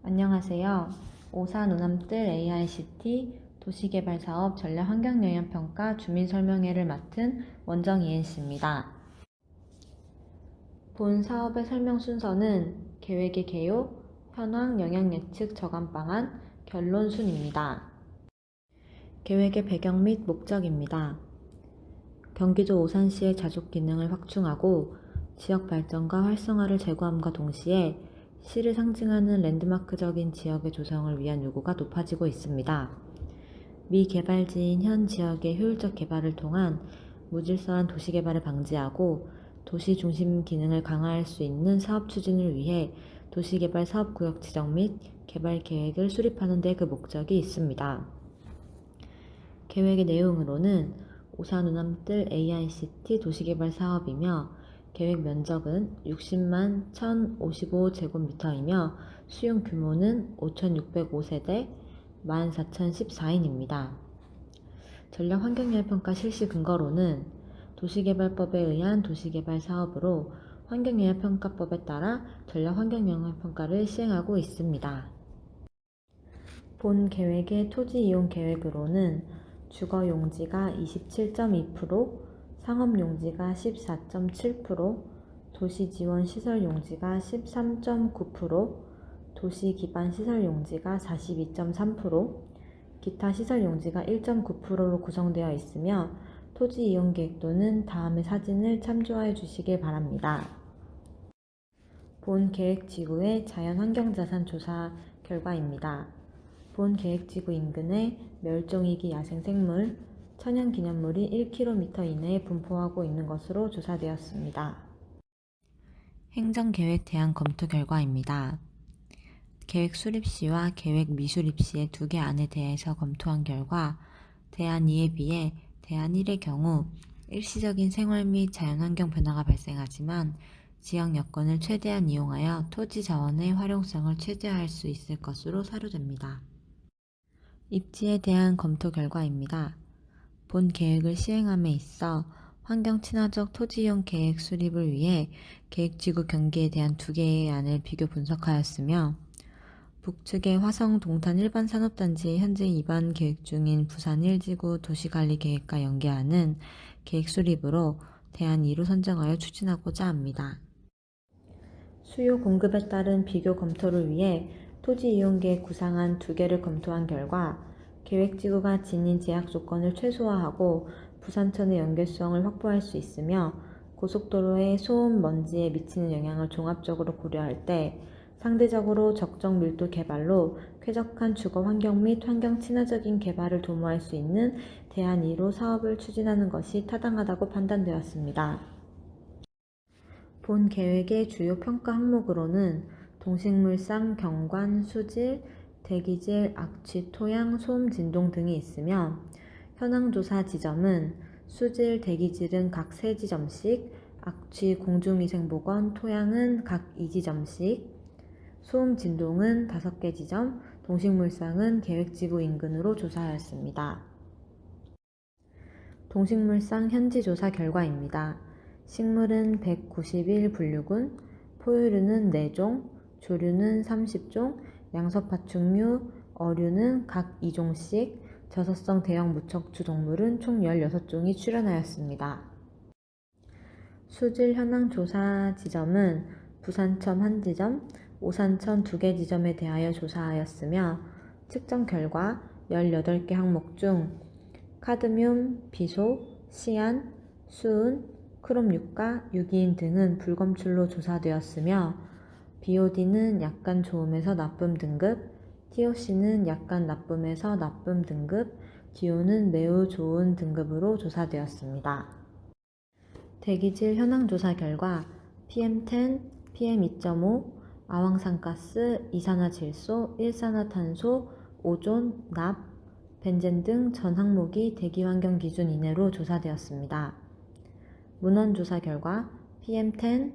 안녕하세요. 오산 오남뜰 AICT 도시개발사업 전략환경영향평가 주민설명회를 맡은 원정 이은씨입니다. 본 사업의 설명 순서는 계획의 개요, 현황, 영향예측, 저감방안, 결론 순입니다. 계획의 배경 및 목적입니다. 경기도 오산시의 자족 기능을 확충하고 지역 발전과 활성화를 제고함과 동시에 시를 상징하는 랜드마크적인 지역의 조성을 위한 요구가 높아지고 있습니다. 미개발지인 현 지역의 효율적 개발을 통한 무질서한 도시개발을 방지하고 도시 중심 기능을 강화할 수 있는 사업 추진을 위해 도시개발 사업구역 지정 및 개발 계획을 수립하는 데 그 목적이 있습니다. 계획의 내용으로는 오산 오남뜰 AICT 도시개발 사업이며 계획 면적은 60만 1,055제곱미터이며 수용 규모는 5,605세대 14,014인입니다. 전략환경영향평가 실시 근거로는 도시개발법에 의한 도시개발 사업으로 환경영향평가법에 따라 전략환경영향평가를 시행하고 있습니다. 본 계획의 토지이용 계획으로는 주거용지가 27.2%, 상업용지가 14.7%, 도시지원시설용지가 13.9%, 도시기반시설용지가 42.3%, 기타 시설용지가 1.9%로 구성되어 있으며 토지이용계획도는 다음의 사진을 참조해 주시길 바랍니다. 본 계획지구의 자연환경자산 조사 결과입니다. 본 계획지구 인근에 멸종위기 야생생물, 천연기념물이 1km 이내에 분포하고 있는 것으로 조사되었습니다. 행정계획 대안 검토 결과입니다. 계획 수립 시와 계획 미수립 시의 두 개 안에 대해서 검토한 결과 대안 2에 비해 대안 1의 경우 일시적인 생활 및 자연환경 변화가 발생하지만 지역 여건을 최대한 이용하여 토지 자원의 활용성을 최대화할 수 있을 것으로 사료됩니다. 입지에 대한 검토 결과입니다. 본 계획을 시행함에 있어 환경 친화적 토지이용 계획 수립을 위해 계획지구 경기에 대한 두 개의 안을 비교 분석하였으며 북측의 화성 동탄 일반 산업단지의 현재 입안 계획 중인 부산 1지구 도시관리계획과 연계하는 계획 수립으로 대안 2로 선정하여 추진하고자 합니다. 수요 공급에 따른 비교 검토를 위해 토지이용계획 구상안 두 개를 검토한 결과 계획지구가 지닌 제약 조건을 최소화하고 부산천의 연결성을 확보할 수 있으며 고속도로의 소음, 먼지에 미치는 영향을 종합적으로 고려할 때 상대적으로 적정 밀도 개발로 쾌적한 주거 환경 및 환경 친화적인 개발을 도모할 수 있는 대안 2로 사업을 추진하는 것이 타당하다고 판단되었습니다. 본 계획의 주요 평가 항목으로는 동식물상, 경관, 수질, 대기질, 악취, 토양, 소음, 진동 등이 있으며 현황조사 지점은 수질, 대기질은 각 3지점씩, 악취, 공중위생보건, 토양은 각 2지점씩, 소음, 진동은 5개 지점, 동식물상은 계획지구 인근으로 조사하였습니다. 동식물상 현지 조사 결과입니다. 식물은 191 분류군, 포유류는 4종, 조류는 30종, 양서파충류, 어류는 각 2종씩, 저서성 대형 무척추 동물은 총 16종이 출현하였습니다. 수질 현황 조사 지점은 부산천 1지점, 오산천 2개 지점에 대하여 조사하였으며 측정 결과 18개 항목 중 카드뮴, 비소, 시안, 수은, 크롬6가, 유기인 등은 불검출로 조사되었으며 BOD는 약간 좋음에서 나쁨 등급, TOC는 약간 나쁨에서 나쁨 등급, DO는 매우 좋은 등급으로 조사되었습니다. 대기질 현황조사 결과 PM10, PM2.5, 아황산가스, 이산화질소, 일산화탄소, 오존, 납, 벤젠 등 전 항목이 대기환경 기준 이내로 조사되었습니다. 문헌조사 결과 PM10,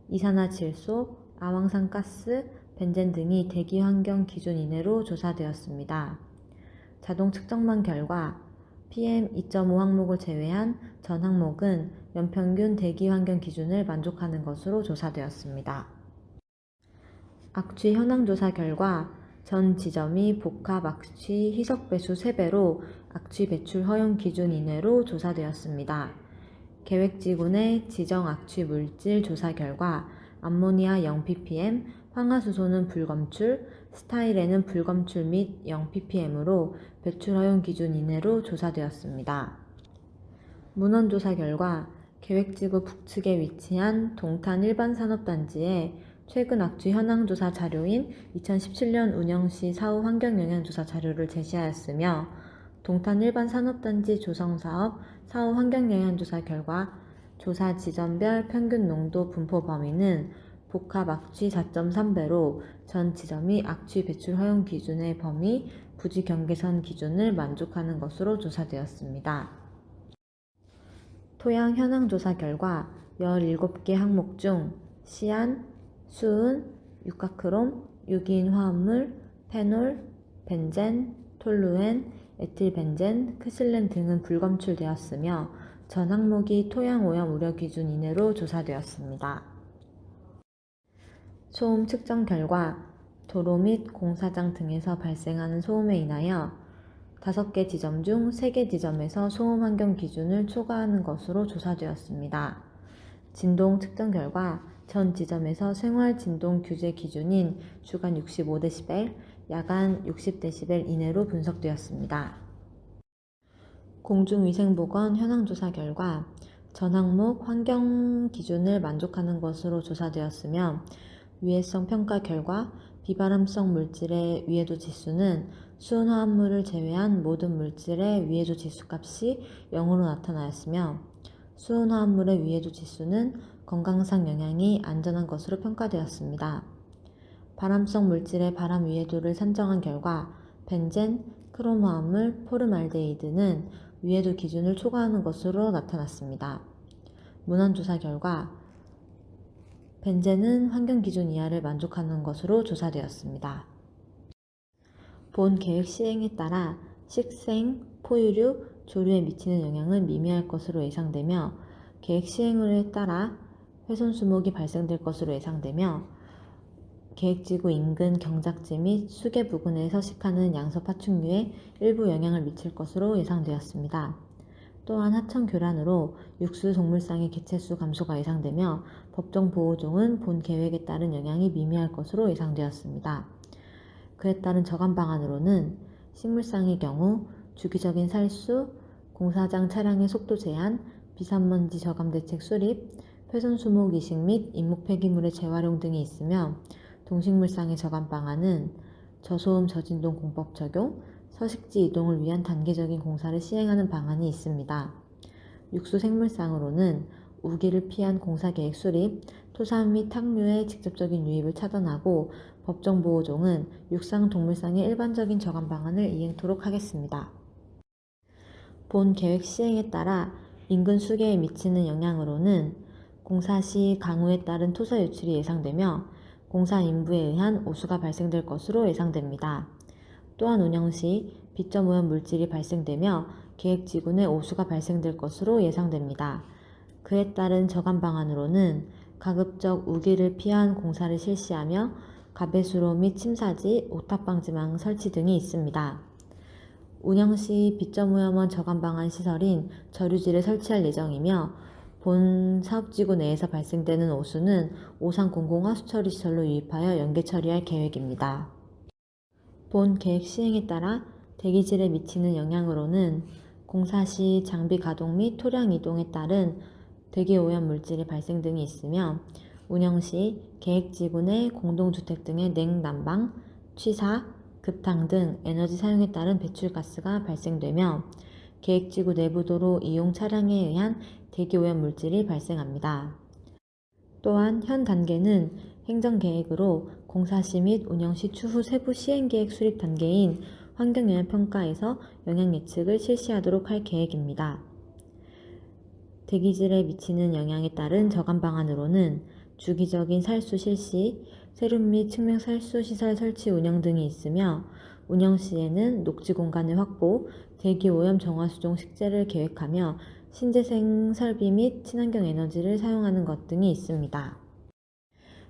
이산화질소, 아황산가스, 벤젠 등이 대기환경 기준 이내로 조사되었습니다. 자동 측정만 결과 PM2.5 항목을 제외한 전 항목은 연평균 대기환경 기준을 만족하는 것으로 조사되었습니다. 악취 현황조사 결과 전 지점이 복합 악취 희석 배수 3배로 악취 배출 허용 기준 이내로 조사되었습니다. 계획지구 내 지정 악취 물질 조사 결과 암모니아 0ppm, 황화수소는 불검출, 스타일에는 불검출 및 0ppm으로 배출 허용 기준 이내로 조사되었습니다. 문헌조사 결과 계획지구 북측에 위치한 동탄 일반산업단지에 최근 악취 현황조사 자료인 2017년 운영시 사후 환경영향조사 자료를 제시하였으며 동탄 일반산업단지 조성사업 사후 환경영향조사 결과 조사 지점별 평균 농도 분포 범위는 복합 악취 4.3배로 전 지점이 악취 배출 허용 기준의 범위 부지 경계선 기준을 만족하는 것으로 조사되었습니다. 토양 현황 조사 결과 17개 항목 중 시안, 수은, 육가크롬, 유기인 화합물, 페놀, 벤젠, 톨루엔, 에틸벤젠, 크실렌 등은 불검출되었으며 전 항목이 토양 오염 우려 기준 이내로 조사되었습니다. 소음 측정 결과 도로 및 공사장 등에서 발생하는 소음에 인하여 5개 지점 중 3개 지점에서 소음 환경 기준을 초과하는 것으로 조사되었습니다. 진동 측정 결과 전 지점에서 생활 진동 규제 기준인 주간 65dB, 야간 60dB 이내로 분석되었습니다. 공중위생보건 현황조사 결과 전 항목 환경 기준을 만족하는 것으로 조사되었으며 위해성 평가 결과 비바람성 물질의 위해도 지수는 수은화합물을 제외한 모든 물질의 위해도 지수값이 0으로 나타나였으며 수은화합물의 위해도 지수는 건강상 영향이 안전한 것으로 평가되었습니다. 발암성 물질의 발암 위해도를 산정한 결과 벤젠, 크롬화합물, 포름알데히드는 위해도 기준을 초과하는 것으로 나타났습니다. 문헌조사 결과 벤젠은 환경기준 이하를 만족하는 것으로 조사되었습니다. 본 계획 시행에 따라 식생, 포유류, 조류에 미치는 영향은 미미할 것으로 예상되며 계획 시행에 따라 훼손 수목이 발생될 것으로 예상되며 계획지구 인근 경작지 및 수계 부근에 서식하는 양서 파충류에 일부 영향을 미칠 것으로 예상되었습니다. 또한 하천 교란으로 육수 동물상의 개체수 감소가 예상되며 법정 보호종은 본 계획에 따른 영향이 미미할 것으로 예상되었습니다. 그에 따른 저감 방안으로는 식물상의 경우 주기적인 살수, 공사장 차량의 속도 제한, 비산먼지 저감 대책 수립, 훼손 수목 이식 및 인목 폐기물의 재활용 등이 있으며 동식물상의 저감 방안은 저소음 저진동 공법 적용, 서식지 이동을 위한 단계적인 공사를 시행하는 방안이 있습니다. 육수 생물상으로는 우기를 피한 공사계획 수립, 토산 및 탁류의 직접적인 유입을 차단하고 법정보호종은 육상 동물상의 일반적인 저감 방안을 이행토록 하겠습니다. 본 계획 시행에 따라 인근 수계에 미치는 영향으로는 공사 시 강우에 따른 토사 유출이 예상되며 공사 인부에 의한 오수가 발생될 것으로 예상됩니다. 또한 운영 시 비점 오염 물질이 발생되며 계획지구 내 오수가 발생될 것으로 예상됩니다. 그에 따른 저감 방안으로는 가급적 우기를 피한 공사를 실시하며 가배수로 및 침사지, 오탑방지망 설치 등이 있습니다. 운영 시 비점 오염원 저감 방안 시설인 저류지를 설치할 예정이며 본 사업지구 내에서 발생되는 오수는 오산공공 하수처리 시설로 유입하여 연계 처리할 계획입니다. 본 계획 시행에 따라 대기질에 미치는 영향으로는 공사 시 장비 가동 및 토량 이동에 따른 대기 오염 물질의 발생 등이 있으며 운영 시 계획지구 내 공동주택 등의 냉난방, 취사, 급탕 등 에너지 사용에 따른 배출가스가 발생되며 계획지구 내부도로 이용 차량에 의한 대기오염 물질이 발생합니다. 또한 현 단계는 행정계획으로 공사시 및 운영시 추후 세부 시행계획 수립 단계인 환경영향평가에서 영향예측을 실시하도록 할 계획입니다. 대기질에 미치는 영향에 따른 저감 방안으로는 주기적인 살수 실시, 세룸 및 측면 살수 시설 설치 운영 등이 있으며 운영 시에는 녹지 공간의 확보, 대기오염 정화수종 식재를 계획하며 신재생 설비 및 친환경 에너지를 사용하는 것 등이 있습니다.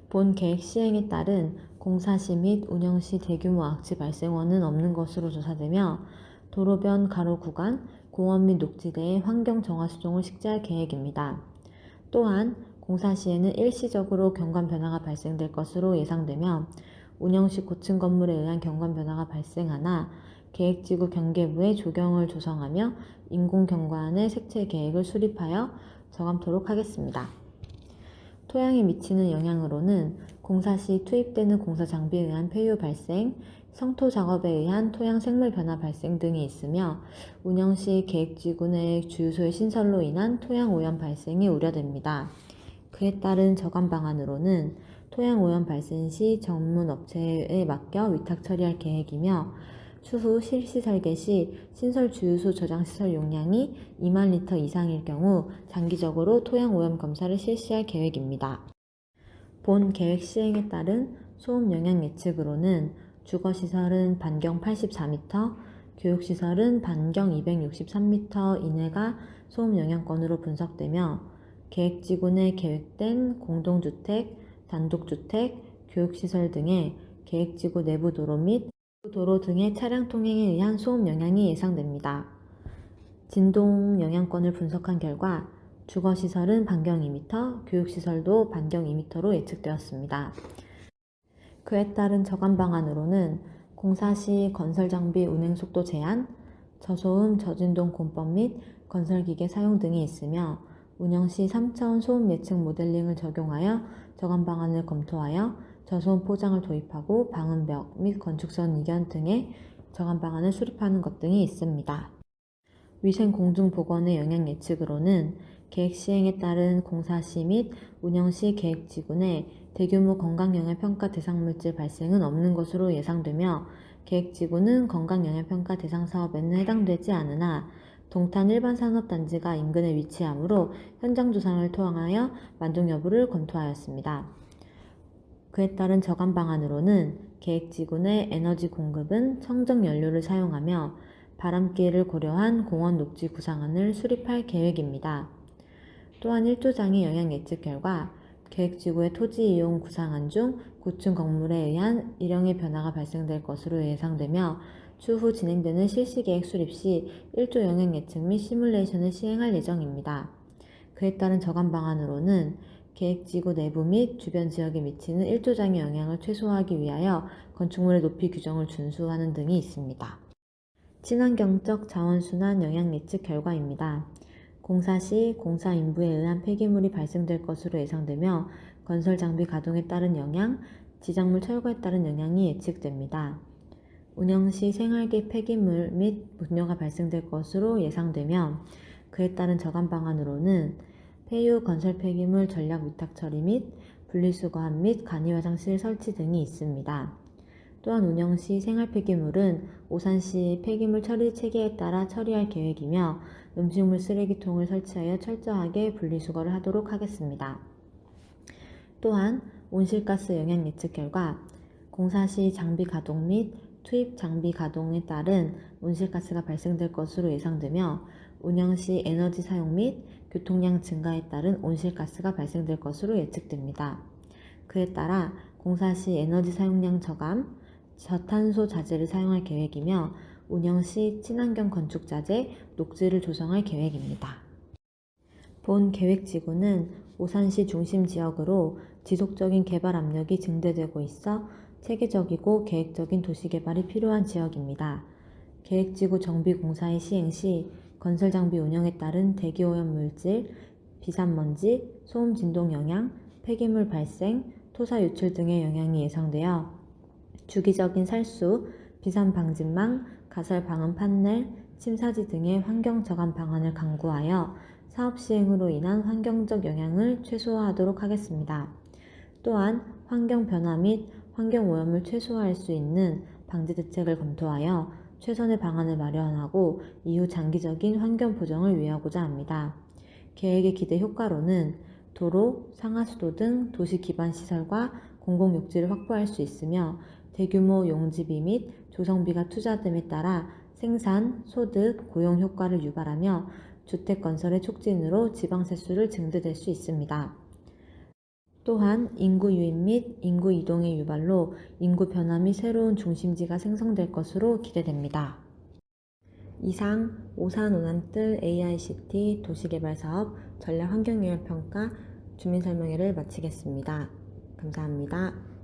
본 계획 시행에 따른 공사 시 및 운영 시 대규모 악취 발생원은 없는 것으로 조사되며 도로변 가로 구간, 공원 및 녹지대의 환경 정화 수종을 식재할 계획입니다. 또한 공사 시에는 일시적으로 경관 변화가 발생될 것으로 예상되며 운영 시 고층 건물에 의한 경관 변화가 발생하나 계획지구 경계부에 조경을 조성하며 인공 경관의 색채 계획을 수립하여 저감토록 하겠습니다. 토양에 미치는 영향으로는 공사 시 투입되는 공사 장비에 의한 폐유 발생, 성토 작업에 의한 토양 생물 변화 발생 등이 있으며 운영 시 계획지구 내 주유소의 신설로 인한 토양 오염 발생이 우려됩니다. 그에 따른 저감 방안으로는 토양 오염 발생 시 전문 업체에 맡겨 위탁 처리할 계획이며 추후 실시 설계 시 신설 주유소 저장 시설 용량이 2만 리터 이상일 경우 장기적으로 토양 오염 검사를 실시할 계획입니다. 본 계획 시행에 따른 소음 영향 예측으로는 주거시설은 반경 84m, 교육시설은 반경 263m 이내가 소음 영향권으로 분석되며 계획지구 내 계획된 공동주택, 단독주택, 교육시설 등의 계획지구 내부 도로 및 도로 등의 차량 통행에 의한 소음 영향이 예상됩니다. 진동 영향권을 분석한 결과 주거시설은 반경 2m, 교육시설도 반경 2m로 예측되었습니다. 그에 따른 저감 방안으로는 공사 시 건설장비 운행속도 제한, 저소음 저진동 공법 및 건설기계 사용 등이 있으며 운영 시 3차원 소음 예측 모델링을 적용하여 저감 방안을 검토하여 저소음 포장을 도입하고 방음벽 및 건축선 이견 등의 저감 방안을 수립하는 것 등이 있습니다. 위생 공중보건의 영향 예측으로는 계획 시행에 따른 공사 시 및 운영 시 계획지구 내 대규모 건강영향평가 대상물질 발생은 없는 것으로 예상되며 계획지구는 건강영향평가 대상 사업에는 해당되지 않으나 동탄 일반산업단지가 인근에 위치하므로 현장 조사를 통하여 만족 여부를 검토하였습니다. 그에 따른 저감 방안으로는 계획지구 내 에너지 공급은 청정 연료를 사용하며 바람기를 고려한 공원 녹지 구상안을 수립할 계획입니다. 또한 1조장의 영향 예측 결과 계획지구의 토지 이용 구상안 중 고층 건물에 의한 일형의 변화가 발생될 것으로 예상되며 추후 진행되는 실시계획 수립 시 1조 영향 예측 및 시뮬레이션을 시행할 예정입니다. 그에 따른 저감 방안으로는 계획지구 내부 및 주변 지역에 미치는 1조장의 영향을 최소화하기 위하여 건축물의 높이 규정을 준수하는 등이 있습니다. 친환경적 자원순환 영향 예측 결과입니다. 공사 시 공사 인부에 의한 폐기물이 발생될 것으로 예상되며 건설 장비 가동에 따른 영향, 지작물 철거에 따른 영향이 예측됩니다. 운영 시 생활기 폐기물 및 분뇨가 발생될 것으로 예상되며 그에 따른 저감 방안으로는 폐유 건설 폐기물 전략 위탁 처리 및 분리수거함 및 간이화장실 설치 등이 있습니다. 또한 운영 시 생활 폐기물은 오산시 폐기물 처리 체계에 따라 처리할 계획이며 음식물 쓰레기통을 설치하여 철저하게 분리수거를 하도록 하겠습니다. 또한 온실가스 영향 예측 결과 공사 시 장비 가동 및 투입 장비 가동에 따른 온실가스가 발생될 것으로 예상되며 운영 시 에너지 사용 및 교통량 증가에 따른 온실가스가 발생될 것으로 예측됩니다. 그에 따라 공사 시 에너지 사용량 저감, 저탄소 자재를 사용할 계획이며 운영 시 친환경 건축 자재, 녹지를 조성할 계획입니다. 본 계획지구는 오산시 중심 지역으로 지속적인 개발 압력이 증대되고 있어 체계적이고 계획적인 도시개발이 필요한 지역입니다. 계획지구 정비공사의 시행 시 건설장비 운영에 따른 대기오염 물질, 비산먼지, 소음 진동 영향, 폐기물 발생, 토사 유출 등의 영향이 예상되어 주기적인 살수, 비산 방진망, 가설 방음 판넬, 침사지 등의 환경 저감 방안을 강구하여 사업 시행으로 인한 환경적 영향을 최소화하도록 하겠습니다. 또한 환경 변화 및 환경 오염을 최소화할 수 있는 방지 대책을 검토하여 최선의 방안을 마련하고 이후 장기적인 환경 보정을 위하고자 합니다. 계획의 기대 효과로는 도로, 상하수도 등 도시 기반 시설과 공공욕지를 확보할 수 있으며 대규모 용지비 및 조성비가 투자됨에 따라 생산, 소득, 고용 효과를 유발하며 주택 건설의 촉진으로 지방 세수를 증대될 수 있습니다. 또한 인구 유입 및 인구 이동의 유발로 인구 변화 및 새로운 중심지가 생성될 것으로 기대됩니다. 이상 오산 오남뜰 AICT 도시개발사업 전략환경유형평가 주민설명회를 마치겠습니다. 감사합니다.